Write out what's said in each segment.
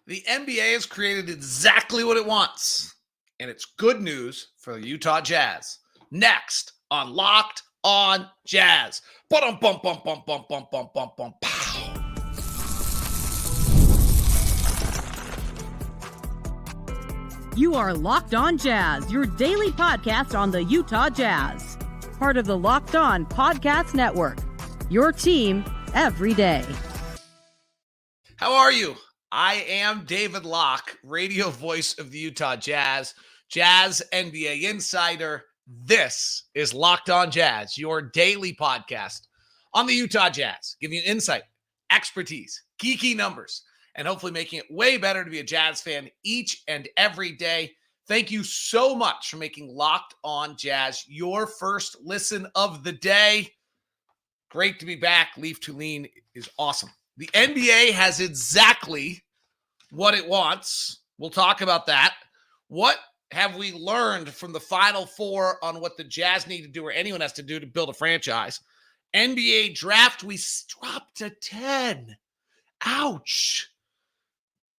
The NBA has created exactly what it wants, and it's good news for the Utah Jazz. Next on Locked on Jazz. Bum bum bum bum bum bum bum bum bum. Pow. You are Locked on Jazz, your daily podcast on the Utah Jazz. Part of the Locked On Podcast Network. Your team every day. How are you? I am David Locke, radio voice of the Utah Jazz, Jazz NBA insider. This is Locked on Jazz, your daily podcast on the Utah Jazz, giving you insight, expertise, geeky numbers, and hopefully making it way better to be a Jazz fan each and every day. Thank you so much for making Locked on Jazz your first listen of the day. Great to be back. Leaf Tulane is awesome. The NBA has exactly what it wants. We'll talk about that. What have we learned from the Final Four on what the Jazz need to do or anyone has to do to build a franchise? NBA draft, we dropped to 10. Ouch.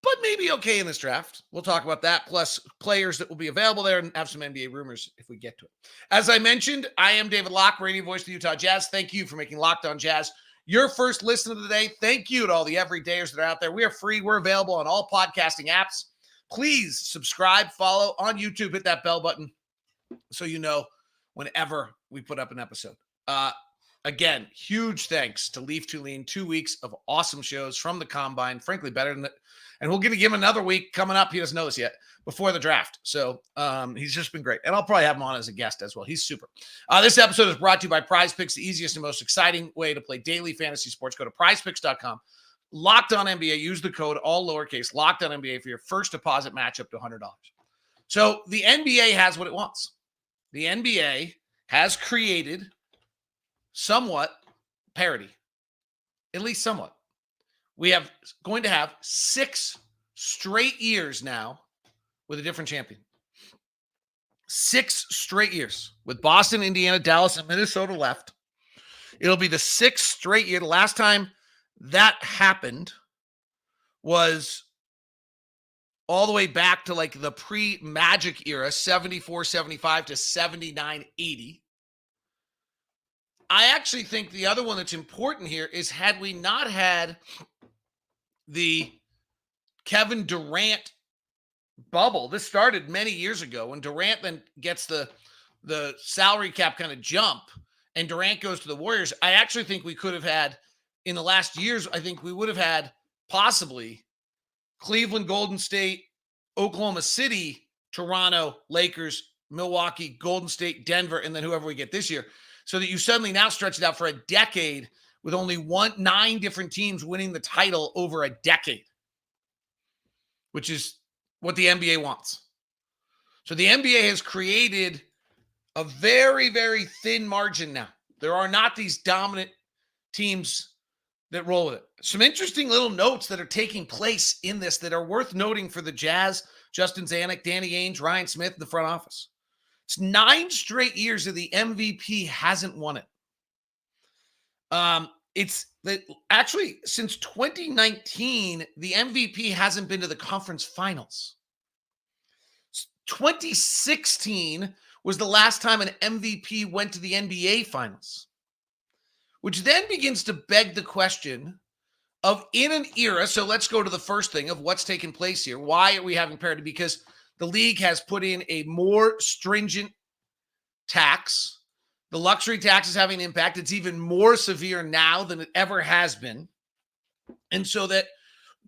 But maybe okay in this draft. We'll talk about that, plus players that will be available there and have some NBA rumors if we get to it. As I mentioned, I am David Locke, radio voice of the Utah Jazz. Thank you for making Locked on Jazz your first listen of the day. Thank you to all the everydayers that are out there. We are free. We're available on all podcasting apps. Please subscribe, follow on YouTube, hit that bell button so you know whenever we put up an episode. Again, huge thanks to Leaf Tulane. 2 weeks of awesome shows from the Combine. Frankly, better than it. And we're going to give him another week coming up. He doesn't know this yet, before the draft. So he's just been great. And I'll probably have him on as a guest as well. He's super. This episode is brought to you by Prize Picks, the easiest and most exciting way to play daily fantasy sports. Go to prizepicks.com. Locked on NBA. Use the code, all lowercase, Locked on NBA for your first deposit match up to $100. So the NBA has what it wants. The NBA has created somewhat parity, at least somewhat. We have going to have 6 straight years now with a different champion. 6 straight years with Boston, Indiana, Dallas, and Minnesota left. It'll be the 6th straight year. The last time that happened was all the way back to like the pre-Magic era, 74-75 to 79-80. I actually think the other one that's important here is had we not had the Kevin Durant bubble, this started many years ago when Durant then gets the salary cap kind of jump and Durant goes to the Warriors. I actually think we could have had, in the last years, I think we would have had possibly Cleveland, Golden State, Oklahoma City, Toronto, Lakers, Milwaukee, Golden State, Denver, and then whoever we get this year. So that you suddenly now stretch it out for a decade with only 9 different teams winning the title over a decade, which is what the NBA wants. So the NBA has created a very, very thin margin now. There are not these dominant teams that roll with it. Some interesting little notes that are taking place in this that are worth noting for the Jazz: Justin Zanuck, Danny Ainge, Ryan Smith, the front office. It's 9 straight years that the MVP hasn't won it. It's that actually since 2019, the MVP hasn't been to the conference finals. 2016 was the last time an MVP went to the NBA finals, which then begins to beg the question of, in an era, so let's go to the first thing of what's taking place here. Why are we having parity? Because the league has put in a more stringent tax. The luxury tax is having an impact. It's even more severe now than it ever has been. And so that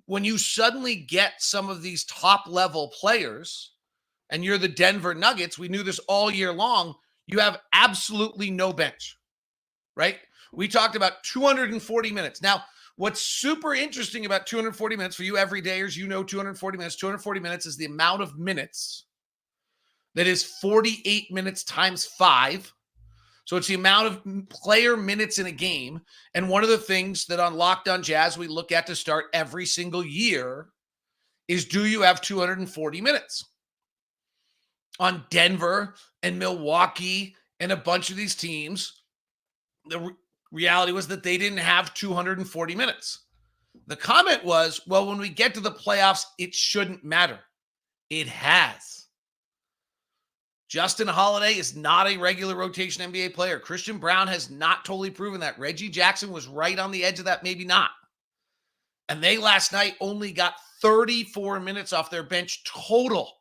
when you suddenly get some of these top-level players, and you're the Denver Nuggets, we knew this all year long, you have absolutely no bench, right? We talked about 240 minutes. Now, what's super interesting about 240 minutes for you everydayers, 240 minutes. 240 minutes is the amount of minutes that is 48 minutes times 5. So it's the amount of player minutes in a game. And one of the things that on Locked on Jazz we look at to start every single year is, do you have 240 minutes? On Denver and Milwaukee and a bunch of these teams, the reality was that they didn't have 240 minutes. The comment was, well, when we get to the playoffs, it shouldn't matter. It has. Justin Holiday is not a regular rotation NBA player. Christian Brown has not totally proven that. Reggie Jackson was right on the edge of that, maybe not. And they last night only got 34 minutes off their bench total.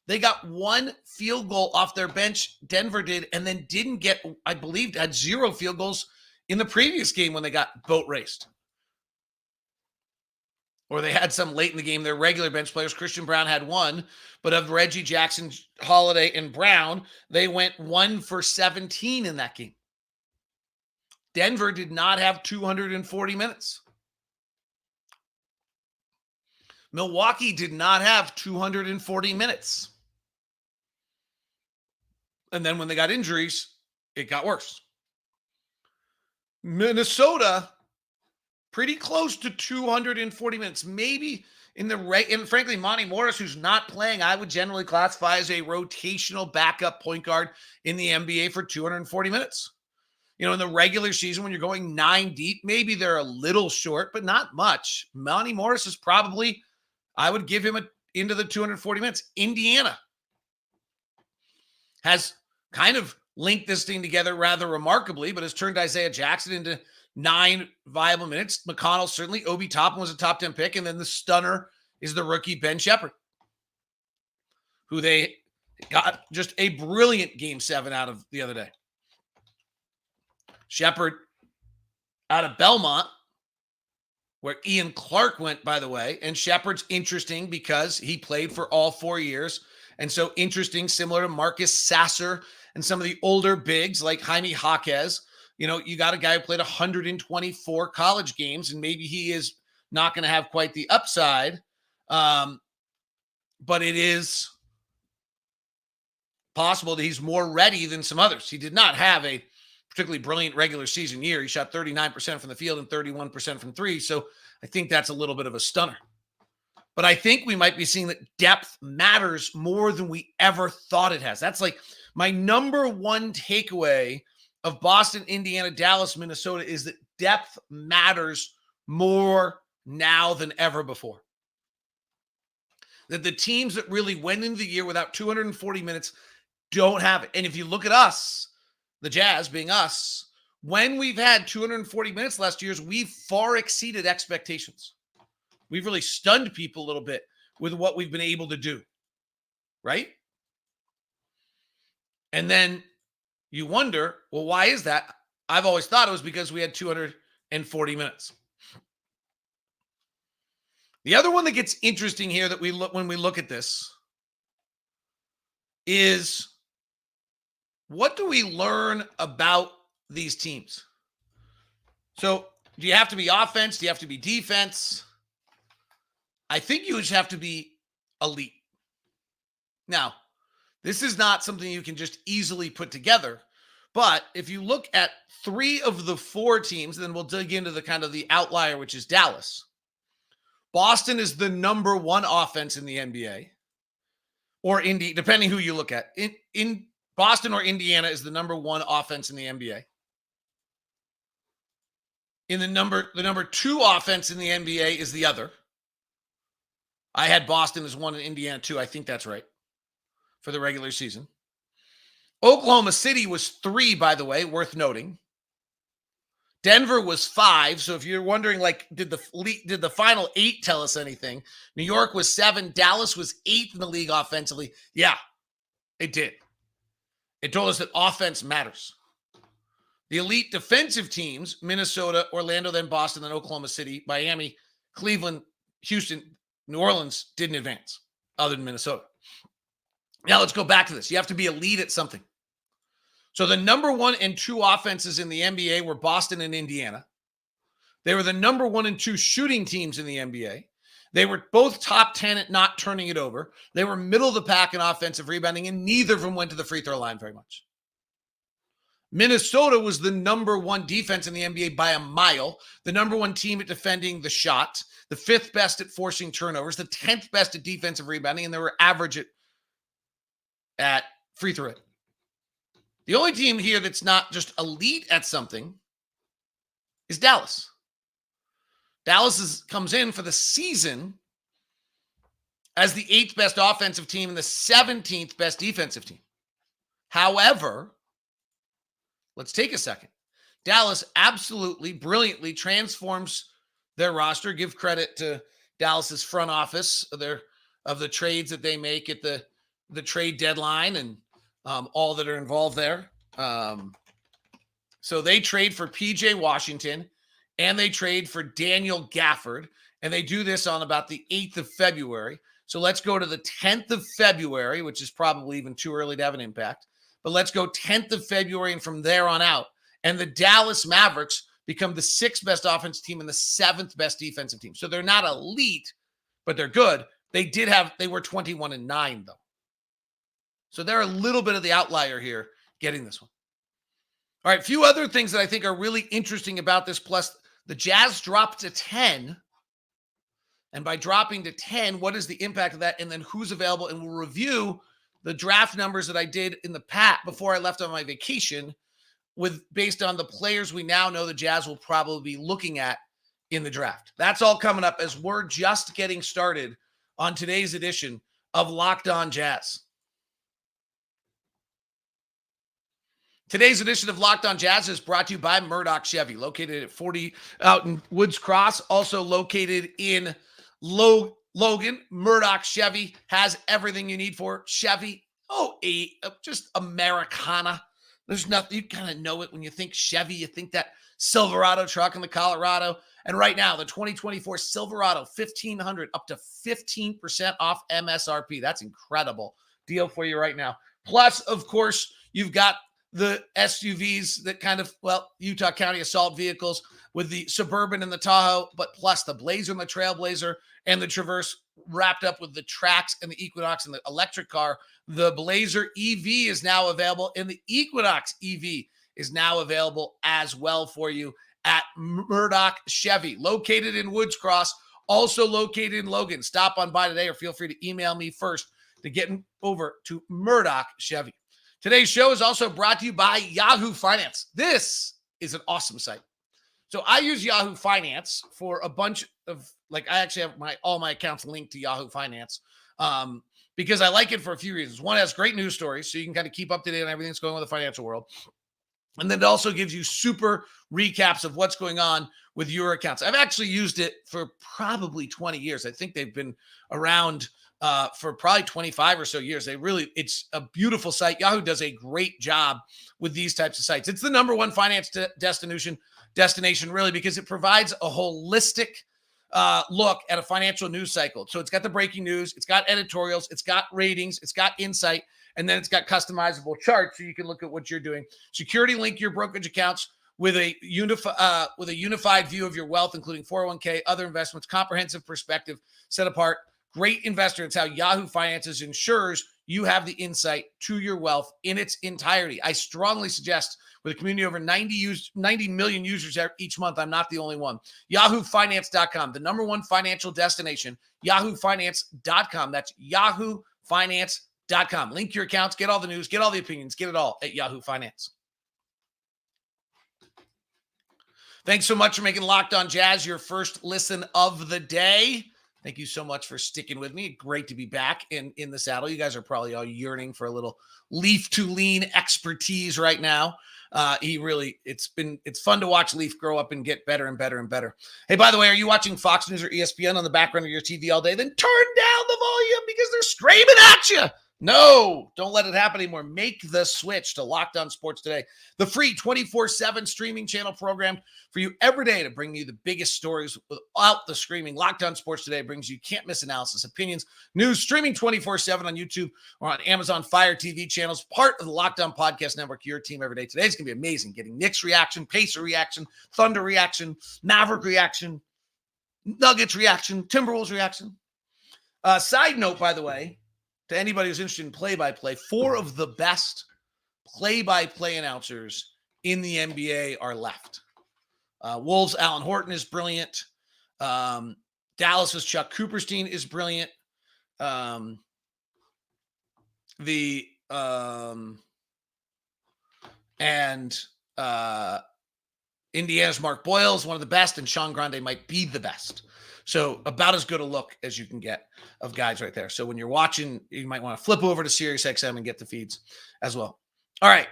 They got one field goal off their bench, Denver did, and then didn't get, I believe, had 0 field goals in the previous game when they got boat raced. Or they had some late in the game. Their regular bench players, Christian Brown had 1, but of Reggie Jackson, Holiday, and Brown, they went 1 for 17 in that game. Denver did not have 240 minutes. Milwaukee did not have 240 minutes. And then when they got injuries, it got worse. Minnesota, pretty close to 240 minutes. Maybe in the and frankly, Monty Morris, who's not playing, I would generally classify as a rotational backup point guard in the NBA for 240 minutes. You know, in the regular season, when you're going 9 deep, maybe they're a little short, but not much. Monty Morris is probably, I would give him into the 240 minutes. Indiana has kind of linked this thing together rather remarkably, but has turned Isaiah Jackson into 9 viable minutes. McConnell, certainly. Obi Toppin was a top 10 pick. And then the stunner is the rookie Ben Shepherd, who they got just a brilliant game 7 out of the other day. Shepherd out of Belmont, where Ian Clark went, by the way. And Shepherd's interesting because he played for all 4 years. And so interesting, similar to Marcus Sasser and some of the older bigs like Jaime Jaquez. You know, you got a guy who played 124 college games, and maybe he is not going to have quite the upside. But it is possible that he's more ready than some others. He did not have a particularly brilliant regular season year. He shot 39% from the field and 31% from 3. So I think that's a little bit of a stunner. But I think we might be seeing that depth matters more than we ever thought it has. That's like my number one takeaway of Boston, Indiana, Dallas, Minnesota is that depth matters more now than ever before. That the teams that really went into the year without 240 minutes don't have it. And if you look at us, the Jazz being us, when we've had 240 minutes last year, we've far exceeded expectations. We've really stunned people a little bit with what we've been able to do, right? And then you wonder, well, why is that? I've always thought it was because we had 240 minutes. The other one that gets interesting here that we look when we look at this is, what do we learn about these teams? So do you have to be offense? Do you have to be defense? I think you just have to be elite. Now, this is not something you can just easily put together, but if you look at 3 of the 4 teams, then we'll dig into the kind of the outlier, which is Dallas. Boston is the number 1 offense in the NBA, or Indy, depending who you look at. In Boston or Indiana is the number 1 offense in the NBA. In the number 2 offense in the NBA is the other. I had Boston as 1 and Indiana 2. I think that's right for the regular season. Oklahoma City was 3, by the way, worth noting. Denver was 5. So if you're wondering, like, did the final 8 tell us anything? New York was 7. Dallas was 8th in the league offensively. Yeah, it did. It told us that offense matters. The elite defensive teams, Minnesota, Orlando, then Boston, then Oklahoma City, Miami, Cleveland, Houston, New Orleans didn't advance other than Minnesota. Now let's go back to this. You have to be elite at something. So the number 1 and 2 offenses in the NBA were Boston and Indiana. They were the number 1 and 2 shooting teams in the NBA. They were both top 10 at not turning it over. They were middle of the pack in offensive rebounding, and neither of them went to the free throw line very much. Minnesota was the number 1 defense in the NBA by a mile, the number 1 team at defending the shot, the 5th best at forcing turnovers, the 10th best at defensive rebounding, and they were average at free throw rate. The only team here that's not just elite at something is Dallas. comes in for the season as the 8th best offensive team and the 17th best defensive team. However, let's take a second. Dallas absolutely brilliantly transforms their roster. Give credit to Dallas's front office of the trades that they make at the trade deadline and all that are involved there. So they trade for PJ Washington and they trade for Daniel Gafford, and they do this on about the 8th of February. So let's go to the 10th of February, which is probably even too early to have an impact. But let's go 10th of February and from there on out. And the Dallas Mavericks become the 6th best offensive team and the 7th best defensive team. So they're not elite, but they're good. They were 21-9 though. So they're a little bit of the outlier here getting this one. All right, a few other things that I think are really interesting about this. Plus, the Jazz dropped to 10. And by dropping to 10, what is the impact of that? And then who's available? And we'll review the draft numbers that I did in the past before I left on my vacation based on the players we now know the Jazz will probably be looking at in the draft. That's all coming up as we're just getting started on today's edition of Locked On Jazz. Today's edition of Locked On Jazz is brought to you by Murdoch Chevy, located at 40 out in Woods Cross, also located in Logan. Murdoch Chevy has everything you need for Chevy. Just Americana. There's nothing, you kind of know it when you think Chevy, you think that Silverado truck in the Colorado. And right now, the 2024 Silverado 1500 up to 15% off MSRP. That's incredible deal for you right now. Plus, of course, you've got the SUVs that Utah County assault vehicles with the Suburban and the Tahoe, but plus the Blazer and the Trailblazer and the Traverse wrapped up with the Trax and the Equinox and the electric car. The Blazer EV is now available and the Equinox EV is now available as well for you at Murdoch Chevy, located in Woods Cross, also located in Logan. Stop on by today or feel free to email me first to get over to Murdoch Chevy. Today's show is also brought to you by Yahoo Finance. This is an awesome site. So I use Yahoo Finance for a bunch of, I actually have all my accounts linked to Yahoo Finance because I like it for a few reasons. One, it has great news stories, so you can kind of keep up to date on everything that's going on with the financial world. And then it also gives you super recaps of what's going on with your accounts. I've actually used it for probably 20 years. I think they've been around for probably 25 or so years. It's a beautiful site. Yahoo does a great job with these types of sites. It's the number one finance destination, really, because it provides a holistic look at a financial news cycle. So it's got the breaking news, it's got editorials, it's got ratings, it's got insight, and then it's got customizable charts so you can look at what you're doing. Security link your brokerage accounts with a unified view of your wealth, including 401k, other investments, comprehensive perspective, set apart. Great investor. It's how Yahoo Finances ensures you have the insight to your wealth in its entirety. I strongly suggest, with a community of over 90 million users each month, I'm not the only one. YahooFinance.com, the number one financial destination. YahooFinance.com. That's YahooFinance.com. Link your accounts, get all the news, get all the opinions, get it all at Yahoo Finance. Thanks so much for making Locked On Jazz your first listen of the day. Thank you so much for sticking with me. Great to be back in the saddle. You guys are probably all yearning for a little Leaf to Lean expertise right now. It's fun to watch Leaf grow up and get better and better and better. Hey, by the way, are you watching Fox News or ESPN on the background of your TV all day? Then turn down the volume because they're screaming at you. No, don't let it happen anymore. Make the switch to Locked On Sports Today, the free 24/7 streaming channel programmed for you every day to bring you the biggest stories without the screaming. Locked On Sports Today brings you can't miss analysis, opinions, news, streaming 24/7 on YouTube or on Amazon Fire TV channels, part of the Locked On Podcast Network, your team every day. Today's going to be amazing. Getting Knicks reaction, Pacer reaction, Thunder reaction, Maverick reaction, Nuggets reaction, Timberwolves reaction. Side note, by the way, to anybody who's interested in play-by-play, 4 of the best play-by-play announcers in the NBA are left. Wolves' Alan Horton is brilliant. Dallas's Chuck Cooperstein is brilliant. Indiana's Mark Boyle is one of the best, and Sean Grande might be the best. So about as good a look as you can get of guys right there. So when you're watching, you might want to flip over to SiriusXM and get the feeds as well. All right.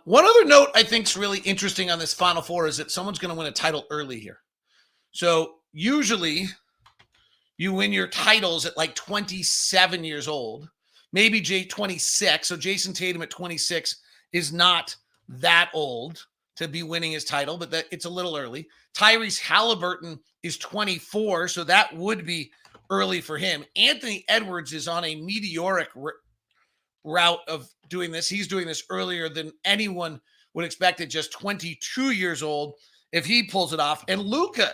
One other note I think is really interesting on this Final Four is that someone's going to win a title early here. So usually you win your titles at like 27 years old, maybe 26. So Jason Tatum at 26 is not that old to be winning his title, but it's a little early. Tyrese Halliburton is 24, so that would be early for him. Anthony Edwards is on a meteoric route of doing this. He's doing this earlier than anyone would expect at just 22 years old if he pulls it off. And Luka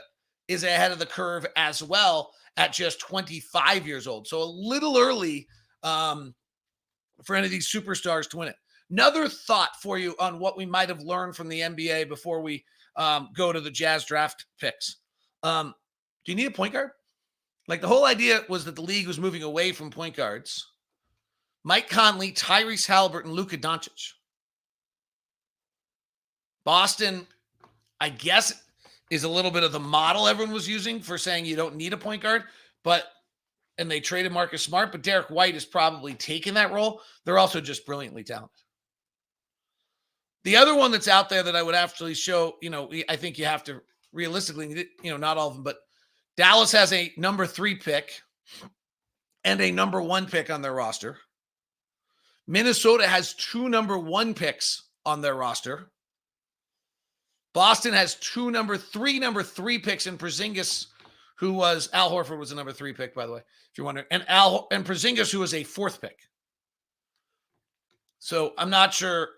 is ahead of the curve as well at just 25 years old. So a little early for any of these superstars to win it. Another thought for you on what we might have learned from the NBA before we go to the Jazz draft picks. Do you need a point guard? Like, the whole idea was that the league was moving away from point guards. Mike Conley, Tyrese Halliburton, Luka Doncic. Boston, I guess, is a little bit of the model everyone was using for saying you don't need a point guard, and they traded Marcus Smart, but Derek White is probably taking that role. They're also just brilliantly talented. The other one that's out there that I would actually show, I think you have to realistically, not all of them, but Dallas has a number 3 pick and a number 1 pick on their roster. Minnesota has 2 number 1 picks on their roster. Boston has 2 number 3 picks in Porzingis, who was Al Horford was a number 3 pick, by the way, if you're wondering, and Porzingis, who was a 4th pick. So I'm not sure,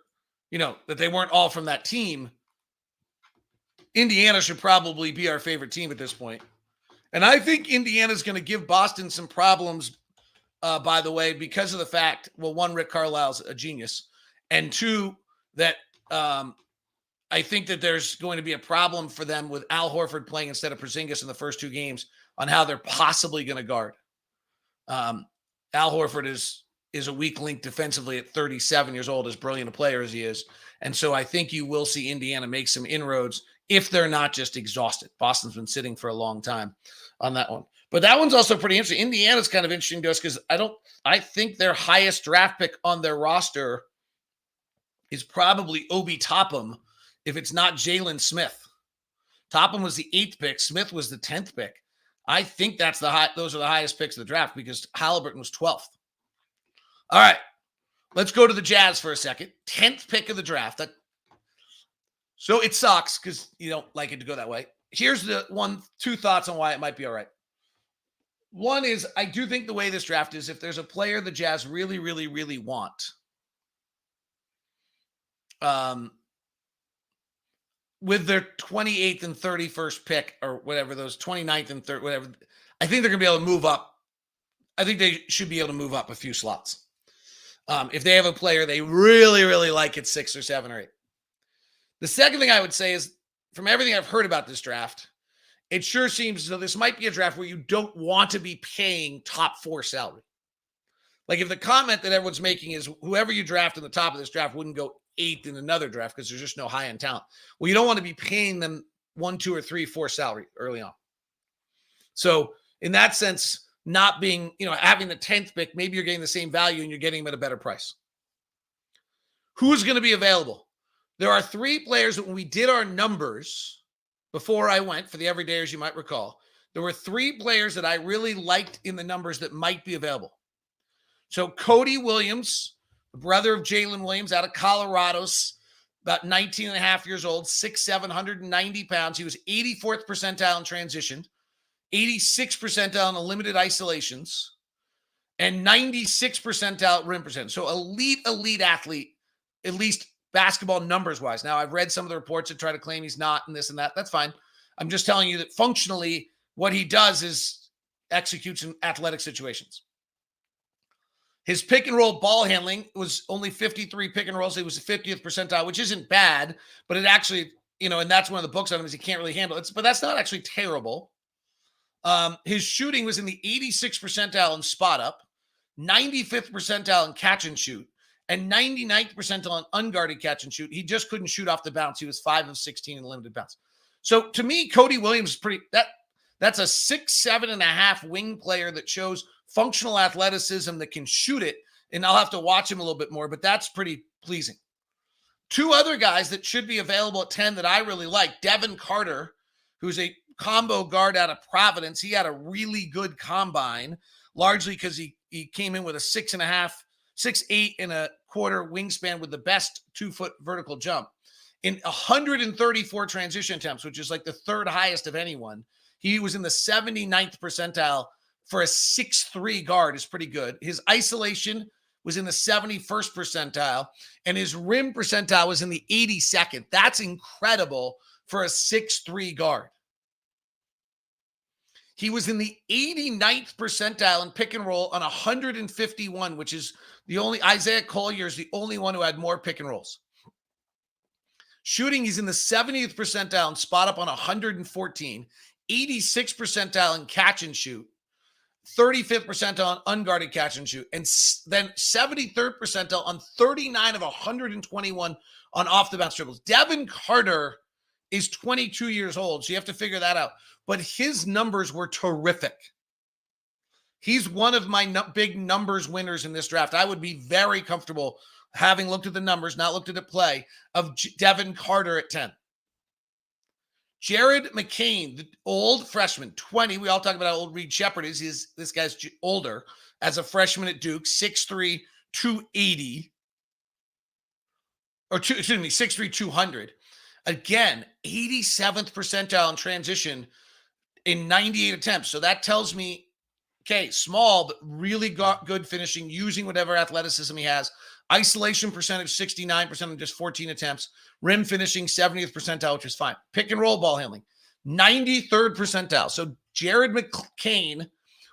that they weren't all from that team. Indiana should probably be our favorite team at this point. And I think Indiana's going to give Boston some problems, by the way, because of the fact, well, 1, Rick Carlisle's a genius, and 2, that I think that there's going to be a problem for them with Al Horford playing instead of Porzingis in the first 2 games on how they're possibly going to guard. Al Horford is a weak link defensively at 37 years old, as brilliant a player as he is. And so I think you will see Indiana make some inroads if they're not just exhausted. Boston's been sitting for a long time on that one. But that one's also pretty interesting. Indiana's kind of interesting to us because I think their highest draft pick on their roster is probably Obi Toppin, if it's not Jalen Smith. Toppin was the 8th pick. Smith was the 10th pick. I think those are the highest picks of the draft because Halliburton was 12th. All right, let's go to the Jazz for a second. 10th pick of the draft. So it sucks because you don't like it to go that way. Here's the 2 thoughts on why it might be all right. One is, I do think the way this draft is, if there's a player the Jazz really, really, really want, with their 28th and 31st pick, or whatever, those 29th and 30th, whatever, I think they're going to be able to move up. I think they should be able to move up a few slots. If they have a player they really, really like at 6 or 7 or 8. The second thing I would say is, from everything I've heard about this draft, it sure seems as though this might be a draft where you don't want to be paying top 4 salary. Like, if the comment that everyone's making is whoever you draft in the top of this draft wouldn't go 8th in another draft because there's just no high-end talent. Well, you don't want to be paying them 1, 2, or 3, 4 salary early on. So in that sense, not being, having the 10th pick, maybe you're getting the same value and you're getting them at a better price. Who's going to be available? There are 3 players that when we did our numbers before I went for the everydayers, you might recall, there were 3 players that I really liked in the numbers that might be available. So Cody Williams, the brother of Jalen Williams out of Colorado, about 19 and a half years old, 6'7", 190 pounds. He was 84th percentile in transition, 86th percentile in the limited isolations, and 96th percentile rim percentage. So elite athlete, at least basketball numbers-wise. Now, I've read some of the reports that try to claim he's not and this and that. That's fine. I'm just telling you that functionally what he does is executes in athletic situations. His pick and roll ball handling was only 53 pick and rolls. He was the 50th percentile, which isn't bad, but it actually, and that's one of the books on him is he can't really handle it. But that's not actually terrible. His shooting was in the 86th percentile in spot up, 95th percentile in catch and shoot, and 99th percentile in unguarded catch and shoot. He just couldn't shoot off the bounce. He was 5 of 16 in limited bounce. So to me, Cody Williams is that's a 6'7.5" wing player that shows functional athleticism that can shoot it. And I'll have to watch him a little bit more, but that's pretty pleasing. Two other guys that should be available at 10 that I really like. Devon Carter, who's a combo guard out of Providence. He had a really good combine, largely because he came in with a 6'8" wingspan with the best 2-foot vertical jump. In 134 transition attempts, which is like the third highest of anyone, he was in the 79th percentile for a 6'3" guard. Is pretty good. His isolation was in the 71st percentile, and his rim percentile was in the 82nd. That's incredible for a 6'3" guard. He was in the 89th percentile in pick and roll on 151, which is the only, Isaiah Collier is the only one who had more pick and rolls. Shooting, he's in the 70th percentile in spot up on 114, 86th percentile in catch and shoot, 35th percentile on unguarded catch and shoot, and then 73rd percentile on 39 of 121 on off the bounce dribbles. Devon Carter is 22 years old, so you have to figure that out. But his numbers were terrific. He's one of my big numbers winners in this draft. I would be very comfortable having looked at the numbers, not looked at the play, of Devon Carter at 10. Jared McCain, the old freshman, 20. We all talk about how old Reed Sheppard is. This guy's older as a freshman at Duke, 6'3", 280. Or, 6'3", 200. Again, 87th percentile in transition in 98 attempts. So that tells me, okay, small, but really good finishing, using whatever athleticism he has. Isolation percentage, 69% in just 14 attempts. Rim finishing, 70th percentile, which is fine. Pick and roll ball handling, 93rd percentile. So Jared McCain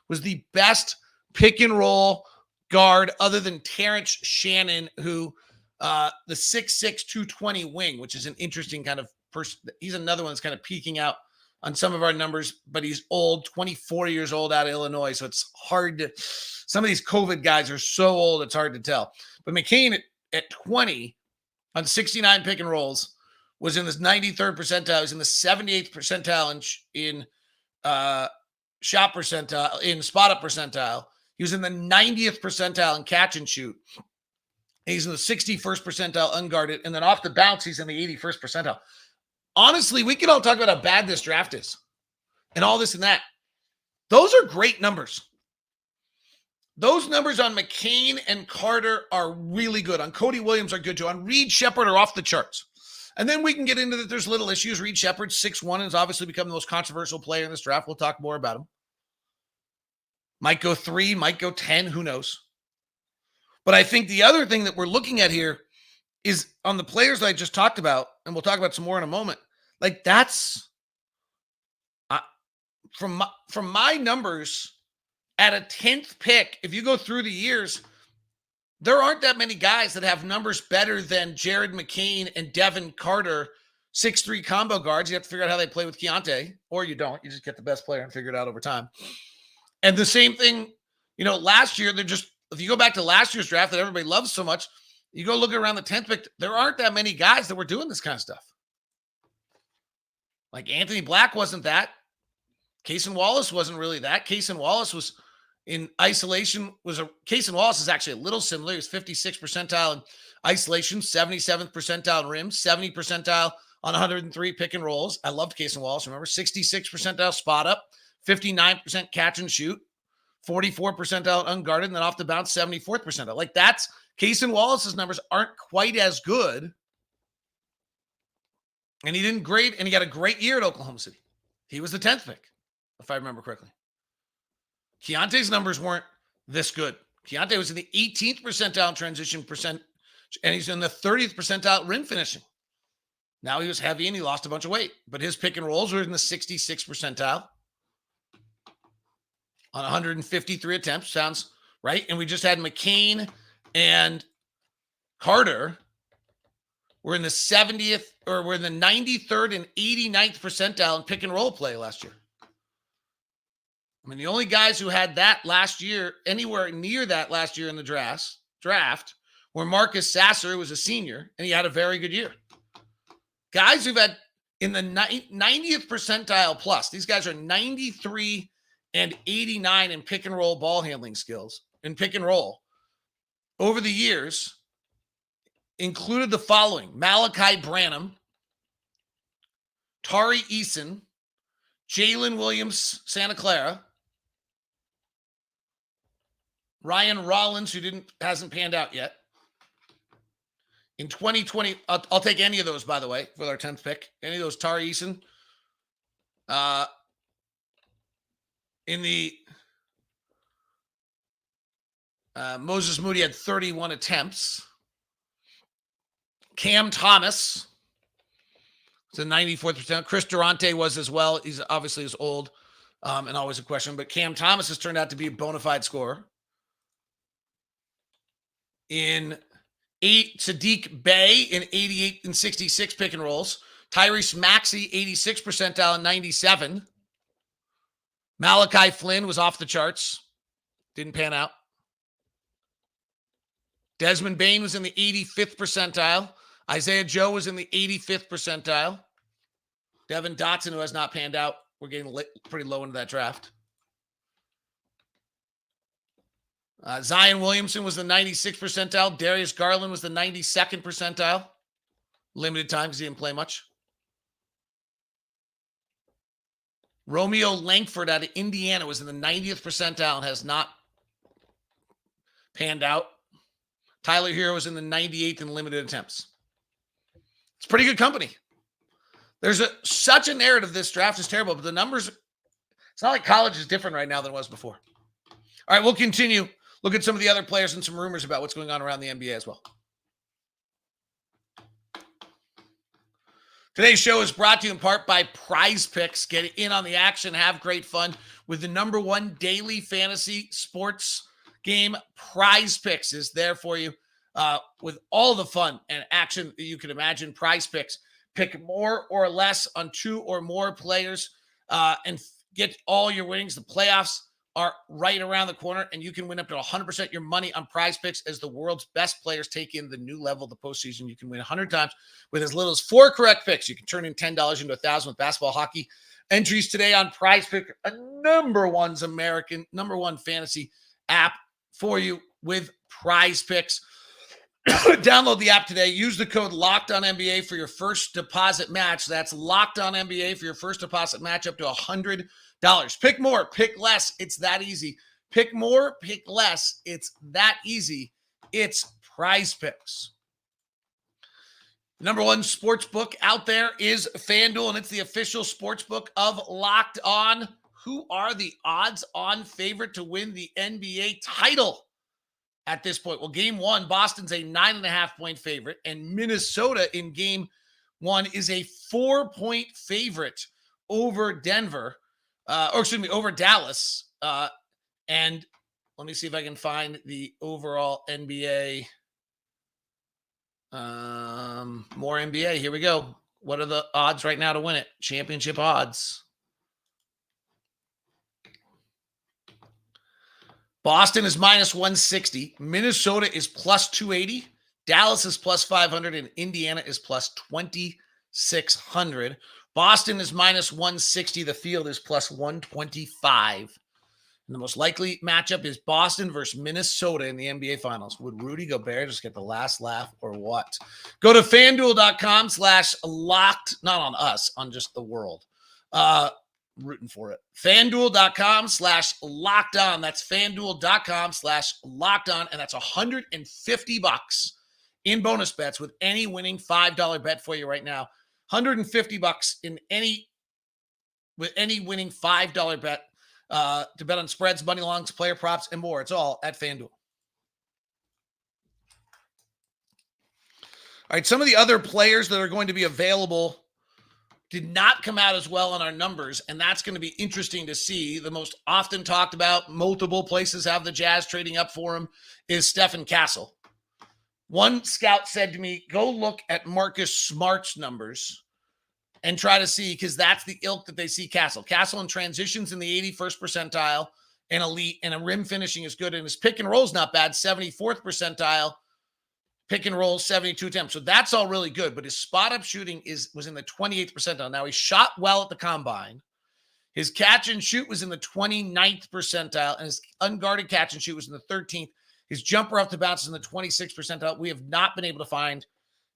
was the best pick and roll guard other than Terrence Shannon, who the 6'6", 220 wing, which is an interesting kind of person. He's another one that's kind of peeking out on some of our numbers, but he's old, 24 years old out of Illinois. So it's hard to, some of these COVID guys are so old, it's hard to tell. But McCain at 20 on 69 pick and rolls was in this 93rd percentile. He was in the 78th percentile in shot percentile, in spot up percentile. He was in the 90th percentile in catch and shoot. He's in the 61st percentile unguarded. And then off the bounce, he's in the 81st percentile. Honestly, we can all talk about how bad this draft is and all this and that. Those are great numbers. Those numbers on McCain and Carter are really good. On Cody Williams are good too. On Reed Sheppard are off the charts. And then we can get into that there's little issues. Reed Sheppard, 6'1", and has obviously become the most controversial player in this draft. We'll talk more about him. Might go 3, might go 10, who knows? But I think the other thing that we're looking at here is on the players that I just talked about, and we'll talk about some more in a moment. Like that's from my numbers at a 10th pick. If you go through the years, there aren't that many guys that have numbers better than Jared McCain and Devon Carter, 6'3" combo guards. You have to figure out how they play with Keontae, or you don't. You just get the best player and figure it out over time. And the same thing, last year, if you go back to last year's draft that everybody loves so much, you go look around the 10th pick, there aren't that many guys that were doing this kind of stuff. Like Anthony Black wasn't that. Cason Wallace wasn't really that. Cason Wallace was in isolation. Cason Wallace is actually a little similar. He was 56th percentile in isolation, 77th percentile in rims, 70 percentile on 103 pick and rolls. I loved Cason Wallace. Remember, 66 percentile spot up, 59% catch and shoot, 44 percentile unguarded, and then off the bounce, 74th percentile. Like that's Cason Wallace's numbers aren't quite as good. And he didn't grade, and he got a great year at Oklahoma City. He was the 10th pick, if I remember correctly. Keontae's numbers weren't this good. Keontae was in the 18th percentile in transition percent, and he's in the 30th percentile rim finishing. Now he was heavy and he lost a bunch of weight, but his pick and rolls were in the 66th percentile on 153 attempts. Sounds right. And we just had McCain and Carter. We're in the 70th, or we're in the 93rd and 89th percentile in pick and roll play last year. I mean, the only guys who had that last year, anywhere near that last year in the draft, were Marcus Sasser, who was a senior, and he had a very good year. Guys who've had in the 90th percentile plus. These guys are 93 and 89 in pick and roll ball handling skills. In pick and roll over the years included the following: Malachi Branham, Tari Eason, Jalen Williams, Santa Clara, Ryan Rollins, who hasn't panned out yet. In 2020, I'll take any of those, by the way, for our 10th pick. Any of those, Tari Eason. In the Moses Moody had 31 attempts. Cam Thomas was the 94th percent. Chris Durante was as well. He's obviously is old and always a question, but Cam Thomas has turned out to be a bona fide scorer. In Sadiq Bey in 88 and 66 pick and rolls. Tyrese Maxey, 86 percentile and 97. Malachi Flynn was off the charts. Didn't pan out. Desmond Bain was in the 85th percentile. Isaiah Joe was in the 85th percentile. Devin Dotson, who has not panned out. We're getting pretty low into that draft. Zion Williamson was the 96th percentile. Darius Garland was the 92nd percentile. Limited time because he didn't play much. Romeo Langford out of Indiana was in the 90th percentile and has not panned out. Tyler Hero was in the 98th in limited attempts. It's pretty good company. There's such a narrative this draft is terrible, but the numbers, it's not like college is different right now than it was before. All right, we'll continue. Look at some of the other players and some rumors about what's going on around the NBA as well. Today's show is brought to you in part by Prize Picks. Get in on the action. Have great fun with the number one daily fantasy sports game. Prize Picks is there for you with all the fun and action that you can imagine. Prize Picks. Pick more or less on two or more players and get all your winnings. The playoffs are right around the corner, and you can win up to 100% your money on Prize Picks as the world's best players take in the new level of the postseason. You can win 100 times with as little as 4 correct picks. You can turn in $10 into $1,000 with basketball, hockey. Entries today on Prize Pick, a number one fantasy app for you with Prize Picks. Download the app today. Use the code LOCKEDONNBA for your first deposit match. That's LOCKEDONNBA for your first deposit match up to $100. Pick more, pick less. It's that easy. Pick more, pick less. It's that easy. It's Prize Picks. Number one sports book out there is FanDuel, and it's the official sports book of Locked On. Who are the odds-on favorite to win the NBA title at this point? Well, game one, Boston's a 9.5-point favorite, and Minnesota in game one is a 4-point favorite over Denver. Over Dallas. And let me see if I can find the overall NBA. More NBA. Here we go. What are the odds right now to win it? Championship odds. Boston is minus 160. Minnesota is plus 280. Dallas is plus 500. And Indiana is plus 2,600. Boston is minus 160. The field is plus 125. And the most likely matchup is Boston versus Minnesota in the NBA Finals. Would Rudy Gobert just get the last laugh or what? Go to FanDuel.com/locked, not on us, on just the world. Rooting for it. FanDuel.com/locked-on. That's FanDuel.com/locked-on. And that's $150 in bonus bets with any winning $5 bet for you right now. $150 in any winning $5 bet to bet on spreads, money lines, player props, and more. It's all at FanDuel. All right, some of the other players that are going to be available did not come out as well on our numbers, and that's going to be interesting to see. The most often talked about, multiple places have the Jazz trading up for him, is Stephen Castle. One scout said to me, go look at Marcus Smart's numbers and try to see, because that's the ilk that they see Castle. Castle in transitions in the 81st percentile and elite, and a rim finishing is good. And his pick and roll is not bad, 74th percentile. Pick and roll, 72 attempts. So that's all really good. But his spot up shooting was in the 28th percentile. Now he shot well at the combine. His catch and shoot was in the 29th percentile, and his unguarded catch and shoot was in the 13th. His jumper off the bounce is in the 26th percentile. We have not been able to find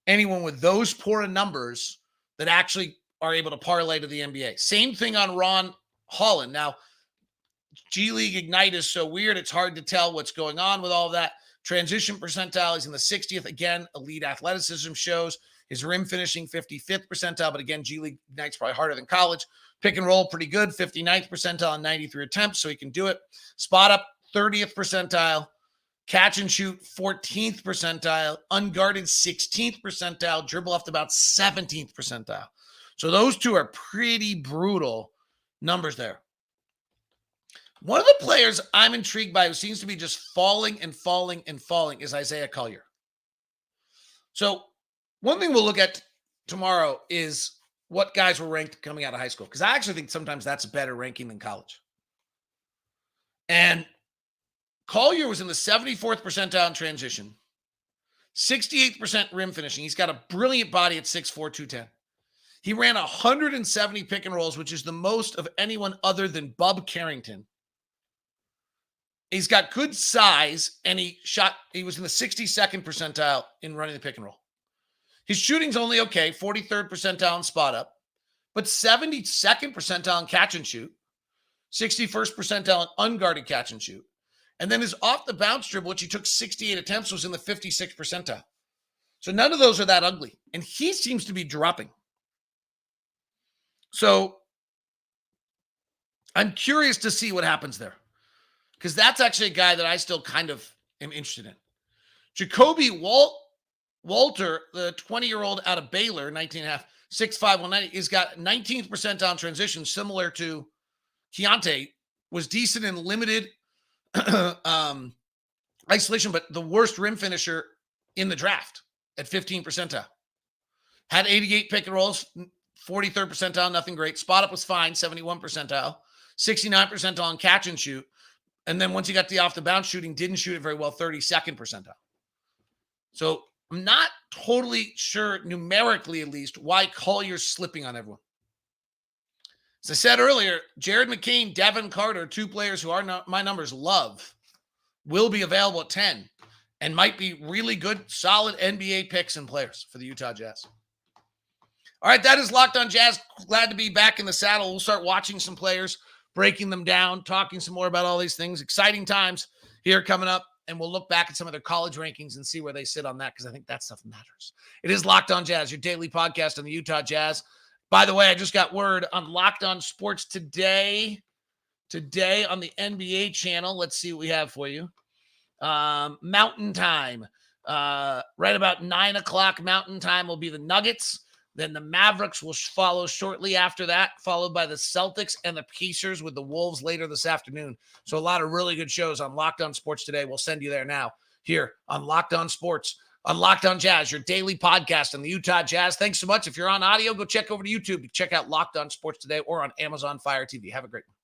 anyone with those poor numbers that actually are able to parlay to the NBA. Same thing on Ron Holland. Now, G League Ignite is so weird. It's hard to tell what's going on with all of that. Transition percentile is in the 60th. Again, elite athleticism shows. His rim finishing 55th percentile. But again, G League Ignite's probably harder than college. Pick and roll, pretty good. 59th percentile on 93 attempts, so he can do it. Spot up, 30th percentile. Catch and shoot, 14th percentile. Unguarded, 16th percentile. Dribble off the about 17th percentile. So those two are pretty brutal numbers there. One of the players I'm intrigued by who seems to be just falling and falling and falling is Isaiah Collier. So one thing we'll look at tomorrow is what guys were ranked coming out of high school, because I actually think sometimes that's a better ranking than college. And Collier was in the 74th percentile in transition, 68% rim finishing. He's got a brilliant body at 6'4", 210. He ran 170 pick and rolls, which is the most of anyone other than Bub Carrington. He's got good size, and he was in the 62nd percentile in running the pick and roll. His shooting's only okay, 43rd percentile in spot up, but 72nd percentile in catch and shoot, 61st percentile in unguarded catch and shoot. And then his off the bounce dribble, which he took 68 attempts, was in the 56th percentile. So none of those are that ugly. And he seems to be dropping. So I'm curious to see what happens there, because that's actually a guy that I still kind of am interested in. Jacoby Walter, the 20-year-old out of Baylor, 19.5, 6'5", 190, has got 19th percentile in transition, similar to Keontae, was decent in limited isolation, but the worst rim finisher in the draft at 15 percentile. Had 88 pick and rolls, 43rd percentile, nothing great. Spot up was fine, 71 percentile, 69 percentile on catch and shoot. And then once he got the off the bounce shooting, didn't shoot it very well, 32nd percentile. So I'm not totally sure, numerically at least, why Collier's slipping on everyone. As I said earlier, Jared McCain, Devon Carter, two players who are not my numbers love, will be available at 10 and might be really good, solid NBA picks and players for the Utah Jazz. All right, that is Locked On Jazz. Glad to be back in the saddle. We'll start watching some players, breaking them down, talking some more about all these things. Exciting times here coming up, and we'll look back at some of their college rankings and see where they sit on that, because I think that stuff matters. It is Locked On Jazz, your daily podcast on the Utah Jazz. By the way, I just got word on Locked On Sports today on the NBA channel. Let's see what we have for you. Mountain time. Right about 9 o'clock Mountain time will be the Nuggets. Then the Mavericks will follow shortly after that, followed by the Celtics and the Pacers with the Wolves later this afternoon. So a lot of really good shows on Locked On Sports today. We'll send you there now here on Locked On Sports, on Locked On Jazz, your daily podcast on the Utah Jazz. Thanks so much. If you're on audio, go check over to YouTube. Check out Locked On Sports today or on Amazon Fire TV. Have a great one.